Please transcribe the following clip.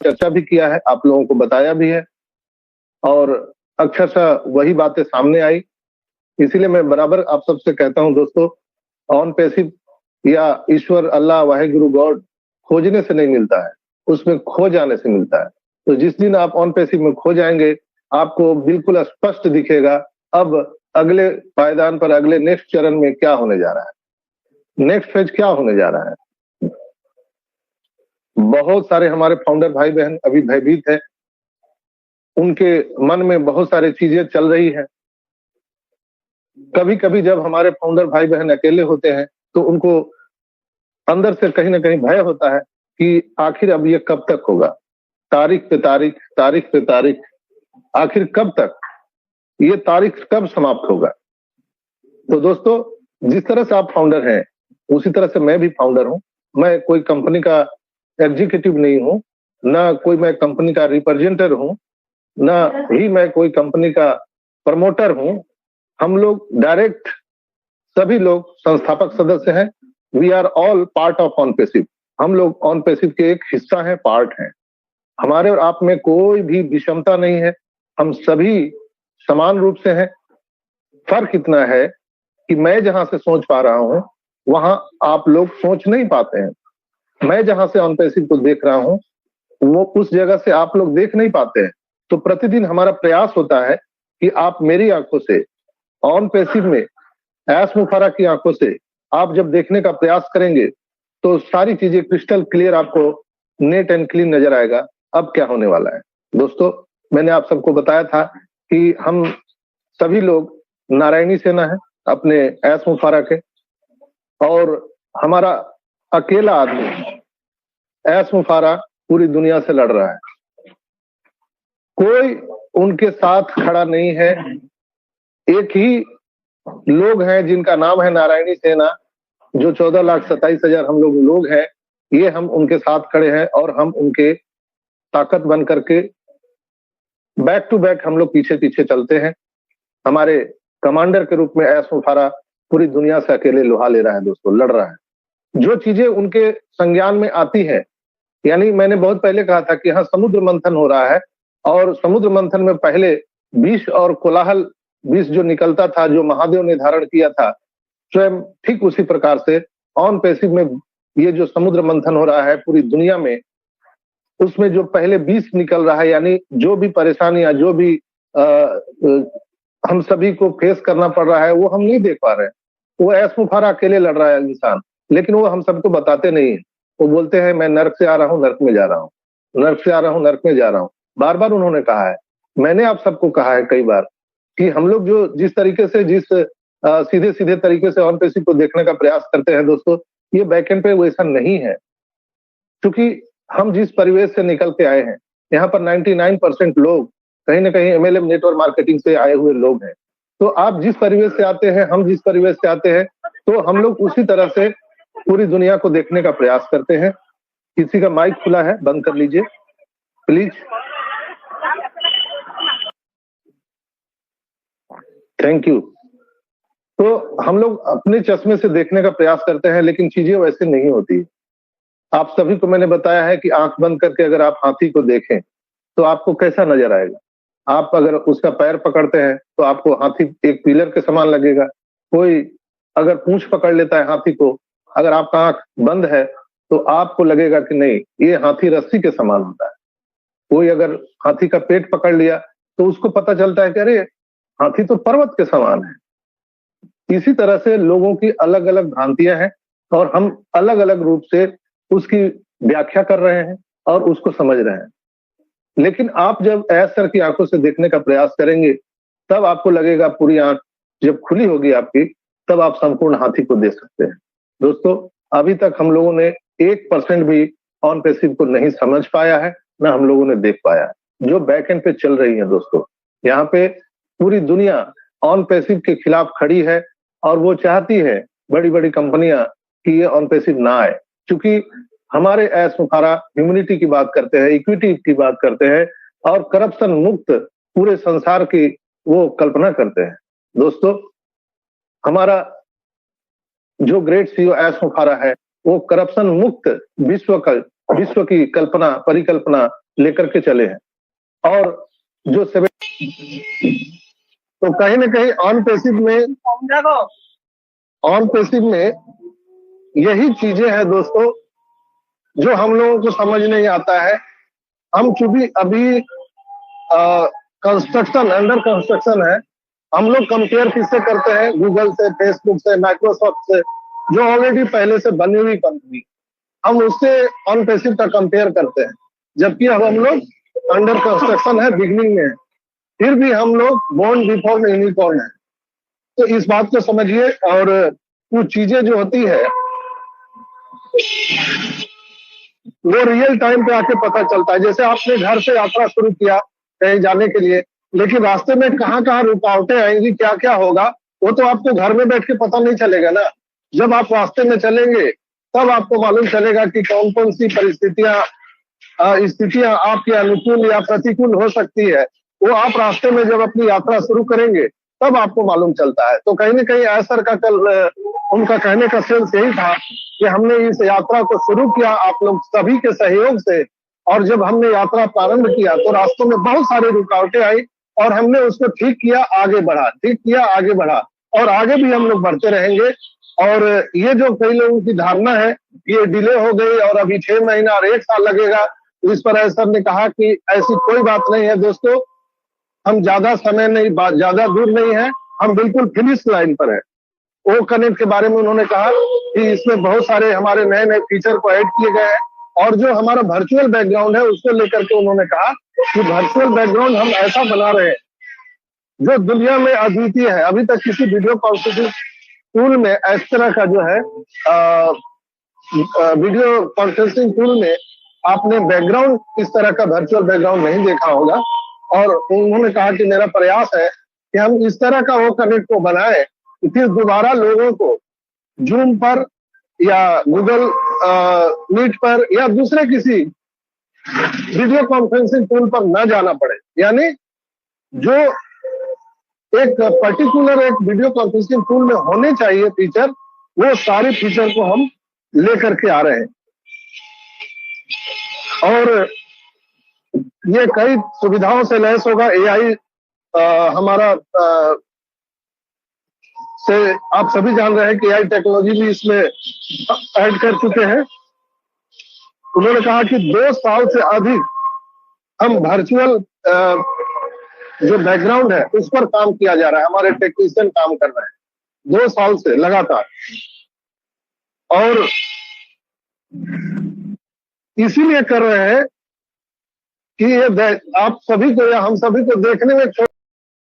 चर्चा भी किया है, आप लोगों को बताया भी है, और अक्षरशः वही बातें सामने आई। इसीलिए मैं बराबर आप सबसे कहता हूं दोस्तों, ऑन पैसिव या ईश्वर, अल्लाह, वाहेगुरु, गॉड खोजने से नहीं मिलता है, उसमें खो जाने से मिलता है। तो जिस दिन आप ऑन पैसिव में खो जाएंगे, आपको बिल्कुल स्पष्ट दिखेगा अब अगले पायदान पर, अगले नेक्स्ट चरण में क्या होने जा रहा है, नेक्स्ट फेज क्या होने जा रहा है। बहुत सारे हमारे फाउंडर भाई बहन अभी भयभीत है, उनके मन में बहुत सारी चीजें चल रही है। कभी कभी जब हमारे फाउंडर भाई बहन अकेले होते हैं तो उनको अंदर से कहीं ना कहीं भय होता है कि आखिर अब ये कब तक होगा, तारीख पे तारीख, तारीख पे तारीख, आखिर कब तक, ये तारीख कब समाप्त होगा। तो दोस्तों, जिस तरह से आप फाउंडर हैं उसी तरह से मैं भी फाउंडर हूं। मैं कोई कंपनी का एग्जीक्यूटिव नहीं हूं, ना कोई मैं कंपनी का रिप्रेजेंटेटिव हूं, ना ही मैं कोई कंपनी का प्रमोटर हूं। हम लोग डायरेक्ट सभी लोग संस्थापक सदस्य हैं। We are all part of on passive. हम लोग ऑन पैसिव के एक हिस्सा हैं, पार्ट हैं। हमारे और आप में कोई भी विषमता नहीं है, हम सभी समान रूप से हैं। फर्क इतना है कि मैं जहां से सोच पा रहा हूं वहां आप लोग सोच नहीं पाते हैं। मैं जहां से ऑन पैसिव को देख रहा हूं वो उस जगह से आप लोग देख नहीं पाते हैं। तो प्रतिदिन हमारा प्रयास होता है कि आप मेरी आंखों से, ऑन पैसिव में एस मुफारा की आंखों से आप जब देखने का प्रयास करेंगे तो सारी चीजें क्रिस्टल क्लियर आपको नेट एंड क्लीन नजर आएगा। अब क्या होने वाला है दोस्तों, मैंने आप सबको बताया था कि हम सभी लोग नारायणी सेना है अपने एस मुफारा के, और हमारा अकेला आदमी एस मुफारा पूरी दुनिया से लड़ रहा है। कोई उनके साथ खड़ा नहीं है। एक ही लोग हैं जिनका नाम है नारायणी सेना, जो 14,27,000 हम लोग हैं। ये हम उनके साथ खड़े हैं और हम उनके ताकत बन करके बैक टू बैक हम लोग पीछे पीछे चलते हैं। हमारे कमांडर के रूप में एस मुफारा पूरी दुनिया से अकेले लोहा ले रहा है दोस्तों, लड़ रहा है। जो चीजें उनके संज्ञान में आती है, यानी मैंने बहुत पहले कहा था कि यहाँ समुद्र मंथन हो रहा है, और समुद्र मंथन में पहले विष और कोलाहल, विष जो निकलता था, जो महादेव ने धारण किया था, स्वयं ठीक उसी प्रकार से ऑन पैसिव में ये जो समुद्र मंथन हो रहा है पूरी दुनिया में, उसमें जो पहले विष निकल रहा है, यानी जो भी परेशानियां, जो भी हम सभी को फेस करना पड़ रहा है, वो हम नहीं देख पा रहे हैं। वो एस मुफारा अकेले लड़ रहा है इंसान, लेकिन वो हम सबको बताते नहीं है। वो बोलते हैं मैं नर्क से आ रहा हूँ, नर्क में जा रहा हूँ, नर्क से आ रहा हूँ, नर्क में जा रहा हूँ। बार बार उन्होंने कहा है, मैंने आप सबको कहा है कई बार कि हम लोग जो जिस तरीके से, जिस सीधे सीधे तरीके से ऑन पैसिव को देखने का प्रयास करते हैं दोस्तों, ये बैकएंड पे वैसा नहीं है। क्योंकि हम जिस परिवेश से निकल के आए हैं, यहाँ पर 99% लोग कहीं ना कहीं MLM नेटवर्क मार्केटिंग से आए हुए लोग हैं। तो आप जिस परिवेश से आते हैं, हम जिस परिवेश से आते हैं, तो हम लोग उसी तरह से पूरी दुनिया को देखने का प्रयास करते हैं। किसी का माइक खुला है, बंद कर लीजिए प्लीज। Thank you. तो हम लोग अपने चश्मे से देखने का प्रयास करते हैं, लेकिन चीजें वैसे नहीं होती। आप सभी को मैंने बताया है कि आंख बंद करके अगर आप हाथी को देखें तो आपको कैसा नजर आएगा। आप अगर उसका पैर पकड़ते हैं तो आपको हाथी एक पिलर के समान लगेगा। कोई अगर पूंछ पकड़ लेता है हाथी को, अगर आपका आंख बंद है तो आपको लगेगा कि नहीं, ये हाथी रस्सी के समान होता है। कोई अगर हाथी का पेट पकड़ लिया तो उसको पता चलता है कि अरे हाथी तो पर्वत के समान है। इसी तरह से लोगों की अलग अलग भ्रांतियां हैं और हम अलग अलग रूप से उसकी व्याख्या कर रहे हैं और उसको समझ रहे हैं। लेकिन आप जब एस सर की आंखों से देखने का प्रयास करेंगे तब आपको लगेगा, पूरी आंख जब खुली होगी आपकी, तब आप संपूर्ण हाथी को देख सकते हैं। दोस्तों, अभी तक हम लोगों ने 1% भी ऑन पैसिव को नहीं समझ पाया है, ना हम लोगों ने देख पाया है जो बैक एंड पे चल रही है। दोस्तों, यहाँ पे पूरी दुनिया ऑन पैसिव के खिलाफ खड़ी है और वो चाहती है, बड़ी बड़ी कंपनियां, कि ये ऑन पैसिव ना आए। क्योंकि हमारे एस मुफारा ह्यूमैनिटी की बात करते हैं, इक्विटी की बात करते हैं और करप्शन मुक्त पूरे संसार की वो कल्पना करते हैं। दोस्तों, हमारा जो ग्रेट CEO एस मुफारा है, वो करप्शन मुक्त विश्व का विश्व की कल्पना परिकल्पना लेकर के चले हैं। और जो तो कहीं ना कहीं ऑन पैसिव में यही चीजें हैं दोस्तों जो हम लोगों को समझ नहीं आता है। हम चूंकि अभी अंडर कंस्ट्रक्शन है, हम लोग कंपेयर किससे करते हैं? गूगल से, फेसबुक से, माइक्रोसॉफ्ट से, जो ऑलरेडी पहले से बनी हुई कंपनी, हम उससे ऑन पैसिव का कंपेयर करते हैं। जबकि अब हम लोग अंडर कंस्ट्रक्शन है, बिगनिंग में है, फिर भी हम लोग बोर्न बिफोर यूनिकॉर्न है। तो इस बात को समझिए। और कुछ चीजें जो होती है वो रियल टाइम पे आके पता चलता है। जैसे आपने घर से यात्रा शुरू किया कहीं जाने के लिए, लेकिन रास्ते में कहाँ कहाँ रुकावटें आएंगी, क्या क्या होगा, वो तो आपको घर में बैठ के पता नहीं चलेगा ना। जब आप रास्ते में चलेंगे तब आपको मालूम चलेगा कि कौन कौन सी स्थितियां आपके अनुकूल या प्रतिकूल हो सकती है। वो आप रास्ते में जब अपनी यात्रा शुरू करेंगे तब आपको मालूम चलता है। तो कहीं ना कहीं ऐसर का कल उनका कहने का सेंस यही था कि हमने इस यात्रा को शुरू किया आप लोग सभी के सहयोग से, और जब हमने यात्रा प्रारंभ किया तो रास्तों में बहुत सारी रुकावटें आई और हमने उसको ठीक किया, आगे बढ़ा, और आगे भी हम लोग बढ़ते रहेंगे। और ये जो कई लोगों की धारणा है ये डिले हो गई और अभी 6 महीना और 1 साल लगेगा, इस पर ऐसर ने कहा कि ऐसी कोई बात नहीं है दोस्तों, हम ज्यादा समय नहीं, ज्यादा दूर नहीं है, हम बिल्कुल फिनिश लाइन पर है। ओ कनेक्ट के बारे में उन्होंने कहा कि इसमें बहुत सारे हमारे नए नए फीचर को ऐड किए गए हैं, और जो हमारा वर्चुअल बैकग्राउंड है उसको लेकर के उन्होंने कहा कि वर्चुअल बैकग्राउंड हम ऐसा बना रहे हैं जो दुनिया में अद्वितीय है। अभी तक किसी वीडियो कॉन्फ्रेंसिंग टूल में इस तरह का जो है वीडियो कॉन्फ्रेंसिंग टूल में आपने बैकग्राउंड इस तरह का वर्चुअल बैकग्राउंड नहीं देखा होगा। और उन्होंने कहा कि मेरा प्रयास है कि हम इस तरह का वो कनेक्ट को बनाए कि फिर दोबारा लोगों को जूम पर या गूगल मीट पर या दूसरे किसी वीडियो कॉन्फ्रेंसिंग टूल पर न जाना पड़े। यानी जो एक पर्टिकुलर एक वीडियो कॉन्फ्रेंसिंग टूल में होने चाहिए फीचर, वो सारे फीचर को हम लेकर के आ रहे हैं। और ये कई सुविधाओं से लैस होगा। एआई हमारा से आप सभी जान रहे हैं कि एआई टेक्नोलॉजी भी इसमें ऐड कर चुके हैं। उन्होंने कहा कि 2 साल से अधिक हम वर्चुअल जो बैकग्राउंड है उस पर काम किया जा रहा है, हमारे टेक्नीशियन काम कर रहे हैं 2 साल से लगातार। और इसीलिए कर रहे हैं कि ये आप सभी को या हम सभी को देखने में